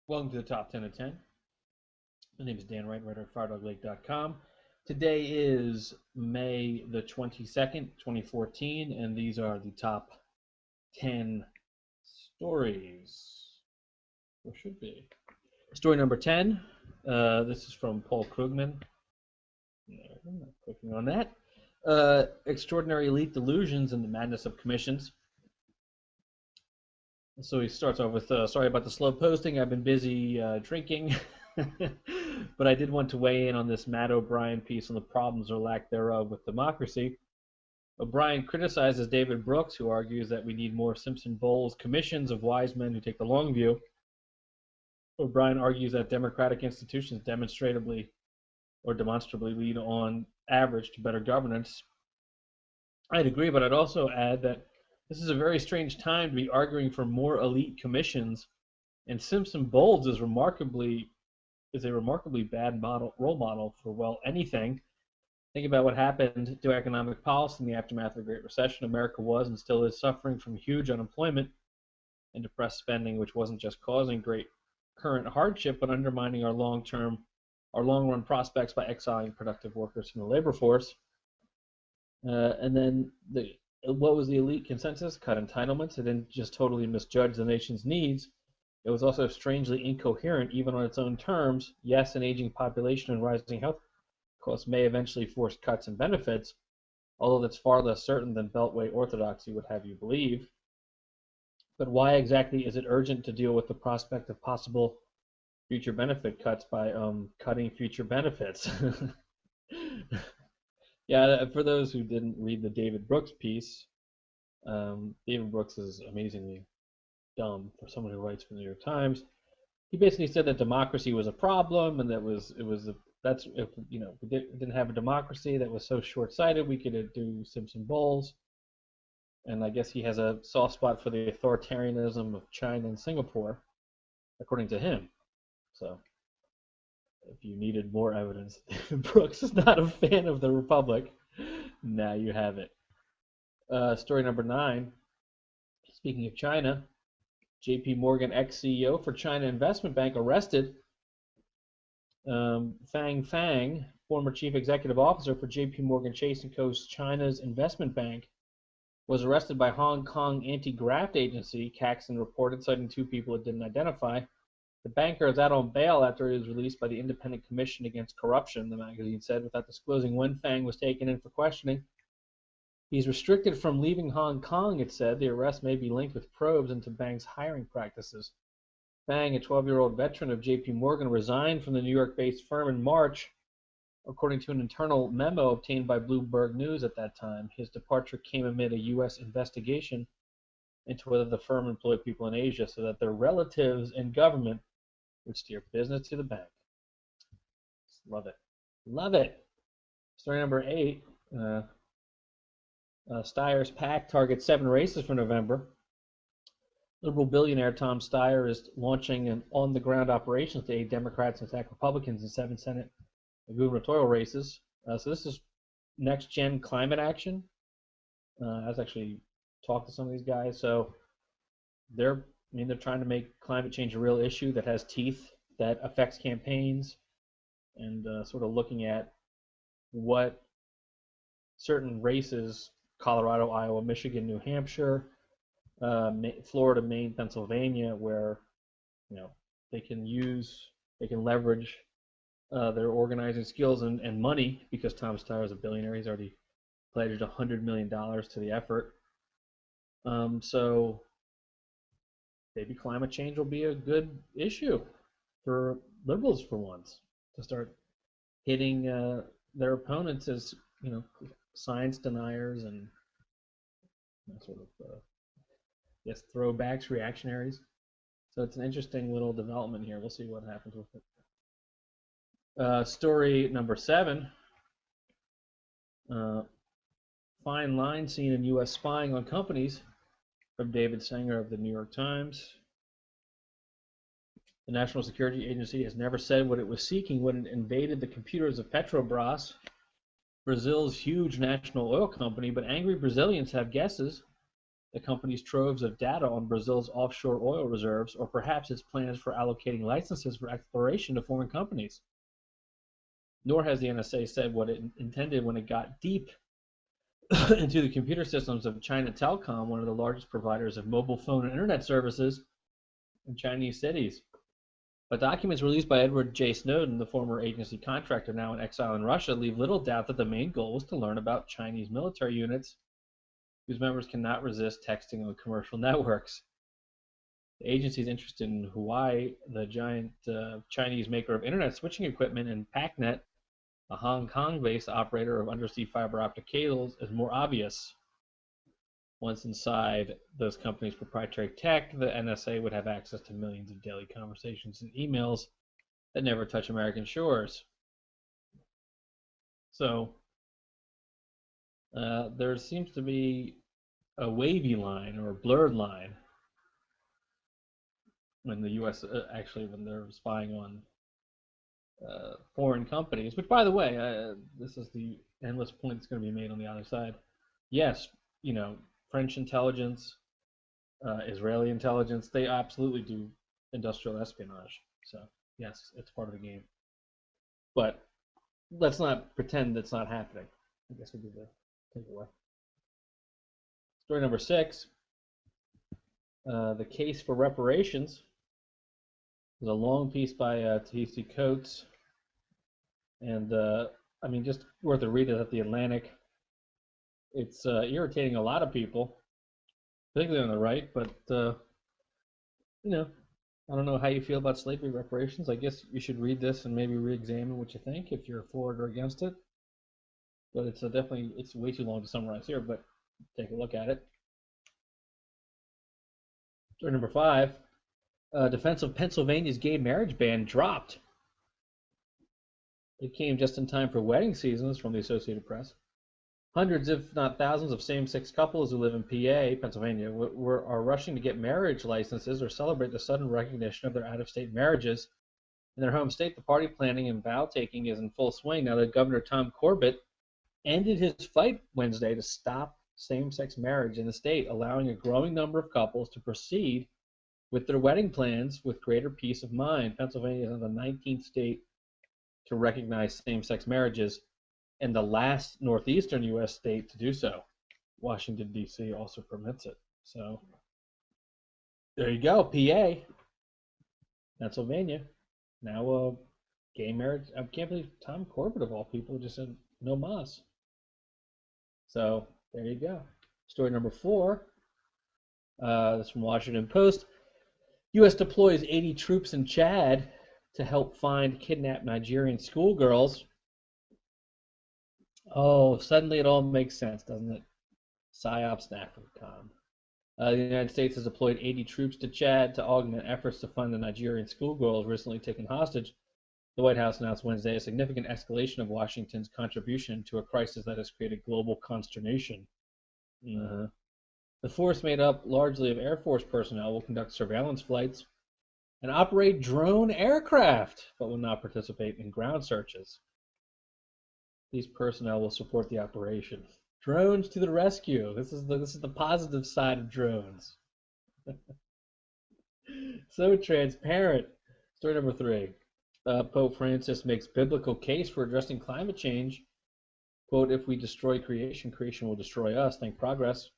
Welcome to the Top 10 of 10. My name is Dan Wright, writer at FireDogLake.com. Today is May the 22nd, 2014, and these are the top 10 stories. Or should be. Story number 10. This is from Paul Krugman. No, I'm not clicking on that. Extraordinary elite delusions and the madness of commissions. So he starts off with, sorry about the slow posting. I've been busy drinking. But I did want to weigh in on this Matt O'Brien piece on the problems or lack thereof with democracy. O'Brien criticizes David Brooks, who argues that we need more Simpson-Bowles commissions of wise men who take the long view. O'Brien argues that democratic institutions demonstrably lead on average to better governance. I'd agree, but I'd also add that this is a very strange time to be arguing for more elite commissions, and Simpson-Bowles is a remarkably bad role model for, anything. Think about what happened to economic policy in the aftermath of the Great Recession. America was and still is suffering from huge unemployment and depressed spending, which wasn't just causing great current hardship, but undermining our long-run prospects by exiling productive workers from the labor force. And then what was the elite consensus? Cut entitlements. It didn't just totally misjudge the nation's needs. It was also strangely incoherent, even on its own terms. Yes, an aging population and rising health costs may eventually force cuts in benefits, although that's far less certain than Beltway orthodoxy would have you believe. But why exactly is it urgent to deal with the prospect of possible future benefit cuts by cutting future benefits? Yeah, for those who didn't read the David Brooks piece, David Brooks is amazingly dumb for someone who writes for the New York Times. He basically said that democracy was a problem, and if we didn't have a democracy that was so short-sighted, we could do Simpson-Bowles. And I guess he has a soft spot for the authoritarianism of China and Singapore, according to him. So, if you needed more evidence, David Brooks is not a fan of the Republic. Now you have it. Story number 9. Speaking of China, JPMorgan ex-CEO for China Investment Bank arrested. Fang Fang, former chief executive officer for JPMorgan Chase & Co.'s China's investment bank, was arrested by Hong Kong anti-graft agency, Caxton reported, citing 2 people it didn't identify. The banker is out on bail after he was released by the Independent Commission Against Corruption, the magazine said, without disclosing when Fang was taken in for questioning. He's restricted from leaving Hong Kong, it said. The arrest may be linked with probes into Bank's hiring practices. Fang, a 12-year-old veteran of JPMorgan, resigned from the New York-based firm in March, according to an internal memo obtained by Bloomberg News at that time. His departure came amid a U.S. investigation into whether the firm employed people in Asia so that their relatives in government would steer business to the bank. Love it. Love it. Story number 8. Steyer's PAC targets 7 races for November. Liberal billionaire Tom Steyer is launching an on-the-ground operations to aid Democrats and attack Republicans in 7 Senate and gubernatorial races. So this is next-gen climate action. I was actually talked to some of these guys. So they're trying to make climate change a real issue that has teeth, that affects campaigns, and sort of looking at what certain races, Colorado, Iowa, Michigan, New Hampshire, Florida, Maine, Pennsylvania, where they can leverage their organizing skills and money, because Tom Steyer is a billionaire. He's already pledged $100 million to the effort. So maybe climate change will be a good issue for liberals for once, to start hitting their opponents as science deniers and sort of throwbacks, reactionaries. So it's an interesting little development here. We'll see what happens with it. Story number 7. Fine line seen in U.S. spying on companies, from David Sanger of the New York Times. The National Security Agency has never said what it was seeking when it invaded the computers of Petrobras, Brazil's huge national oil company, but angry Brazilians have guesses. the company's troves of data on Brazil's offshore oil reserves, or perhaps its plans for allocating licenses for exploration to foreign companies. Nor has the NSA said what it intended when it got deep into the computer systems of China Telecom, one of the largest providers of mobile phone and internet services in Chinese cities. But documents released by Edward J. Snowden, the former agency contractor now in exile in Russia, leave little doubt that the main goal was to learn about Chinese military units whose members cannot resist texting on commercial networks. The agency is interested in Huawei, the giant Chinese maker of internet switching equipment, and PacNet, a Hong Kong-based operator of undersea fiber optic cables, is more obvious. Once inside those companies' proprietary tech, the NSA would have access to millions of daily conversations and emails that never touch American shores. So there seems to be a wavy line or a blurred line when the U.S. When they're spying on foreign companies, which, by the way, this is the endless point that's going to be made on the other side. Yes, French intelligence, Israeli intelligence, they absolutely do industrial espionage. So, yes, it's part of the game. But let's not pretend that's not happening. I guess would be the takeaway. Story number 6, the case for reparations. There's a long piece by T.C. Coates, and just worth a read at the Atlantic. It's irritating a lot of people, particularly on the right, but I don't know how you feel about slavery reparations. I guess you should read this and maybe re-examine what you think, if you're for it or against it. But it's it's way too long to summarize here, but take a look at it. Story number 5, defense of Pennsylvania's gay marriage ban dropped. It came just in time for wedding seasons, from the Associated Press. Hundreds, if not thousands, of same-sex couples who live in PA, Pennsylvania, are rushing to get marriage licenses or celebrate the sudden recognition of their out-of-state marriages in their home state. The party planning and vow-taking is in full swing now that Governor Tom Corbett ended his fight Wednesday to stop same-sex marriage in the state, allowing a growing number of couples to proceed with their wedding plans with greater peace of mind. Pennsylvania is the 19th state to recognize same-sex marriages, and the last northeastern U.S. state to do so. Washington, D.C. also permits it. So there you go, PA, Pennsylvania. Now gay marriage. I can't believe Tom Corbett, of all people, just said no mas. So there you go. Story number 4. This is from Washington Post. U.S. deploys 80 troops in Chad to help find kidnapped Nigerian schoolgirls. Oh, suddenly it all makes sense, doesn't it? PSYOPs and AFRICOM. The United States has deployed 80 troops to Chad to augment efforts to find the Nigerian schoolgirls recently taken hostage. The White House announced Wednesday a significant escalation of Washington's contribution to a crisis that has created global consternation. The force, made up largely of Air Force personnel, will conduct surveillance flights and operate drone aircraft, but will not participate in ground searches. These personnel will support the operation. Drones to the rescue. This is the positive side of drones. So transparent. Story number 3. Pope Francis makes biblical case for addressing climate change. Quote, if we destroy creation, creation will destroy us. Think progress.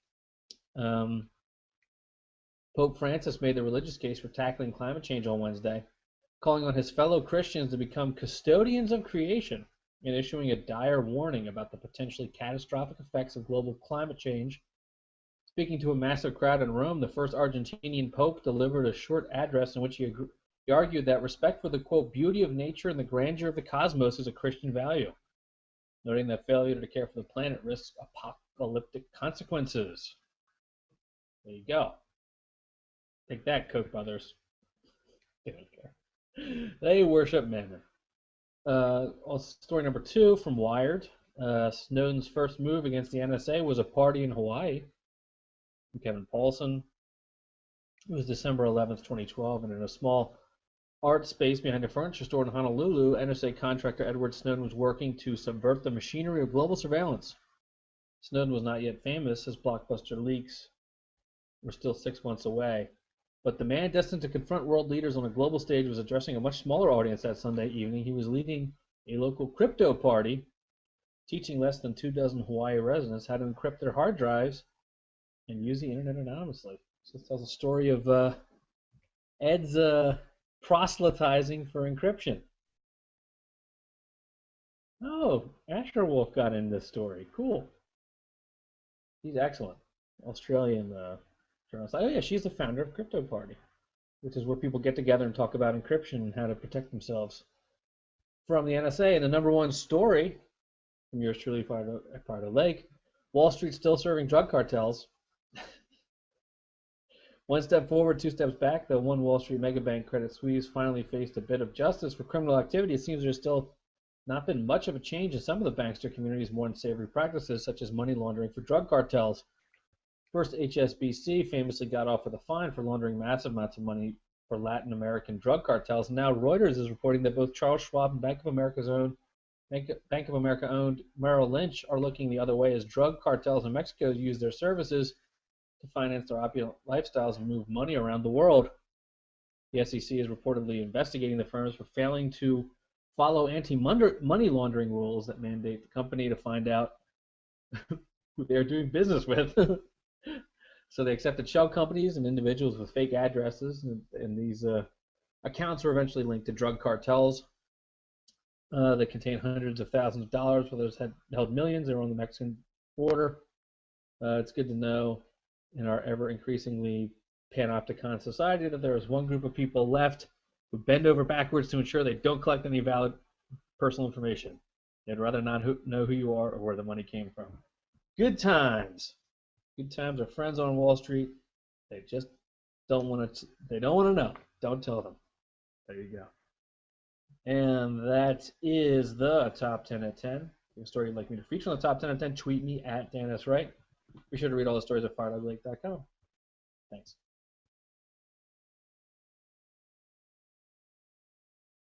Pope Francis made the religious case for tackling climate change on Wednesday, calling on his fellow Christians to become custodians of creation and issuing a dire warning about the potentially catastrophic effects of global climate change. Speaking to a massive crowd in Rome, the first Argentinian pope delivered a short address in which he argued that respect for the, quote, beauty of nature and the grandeur of the cosmos is a Christian value, noting that failure to care for the planet risks apocalyptic consequences. There you go. Take that, Koch brothers. They don't care. They worship mammon. Story number 2 from Wired. Snowden's first move against the NSA was a party in Hawaii. From Kevin Paulson. It was December 11th, 2012, and in a small art space behind a furniture store in Honolulu, NSA contractor Edward Snowden was working to subvert the machinery of global surveillance. Snowden was not yet famous. His blockbuster leaks we're still 6 months away. But the man destined to confront world leaders on a global stage was addressing a much smaller audience that Sunday evening. He was leading a local crypto party, teaching less than 24 Hawaii residents how to encrypt their hard drives and use the internet anonymously. So this tells a story of Ed's proselytizing for encryption. Oh, Asher Wolf got in this story. Cool. He's excellent. Australian journalist. Oh yeah, she's the founder of Crypto Party, which is where people get together and talk about encryption and how to protect themselves from the NSA. And the number one story from yours truly, Pardo Lake, Wall Street still serving drug cartels. One step forward, two steps back. The one Wall Street megabank, Credit Suisse, finally faced a bit of justice for criminal activity. It seems there's still not been much of a change in some of the bankster community's more unsavory practices, such as money laundering for drug cartels. First, HSBC famously got off with a fine for laundering massive amounts of money for Latin American drug cartels. Now Reuters is reporting that both Charles Schwab and Bank of America owned Merrill Lynch are looking the other way as drug cartels in Mexico use their services to finance their opulent lifestyles and move money around the world. The SEC is reportedly investigating the firms for failing to follow anti-money laundering rules that mandate the company to find out who they're doing business with. So they accepted shell companies and individuals with fake addresses, and these accounts were eventually linked to drug cartels that contain hundreds of thousands of dollars, where others had held millions. They were on the Mexican border. It's good to know in our ever-increasingly panopticon society that there is one group of people left who bend over backwards to ensure they don't collect any valid personal information. They'd rather not know who you are or where the money came from. Good times. Good times. Our friends on Wall Street, they just don't want to. They don't want to know. Don't tell them. There you go. And that is the top 10 at 10. If you have a story you'd like me to feature on the top 10 at 10, tweet me at DanSWright. Be sure to read all the stories at firedogblake.com. Thanks.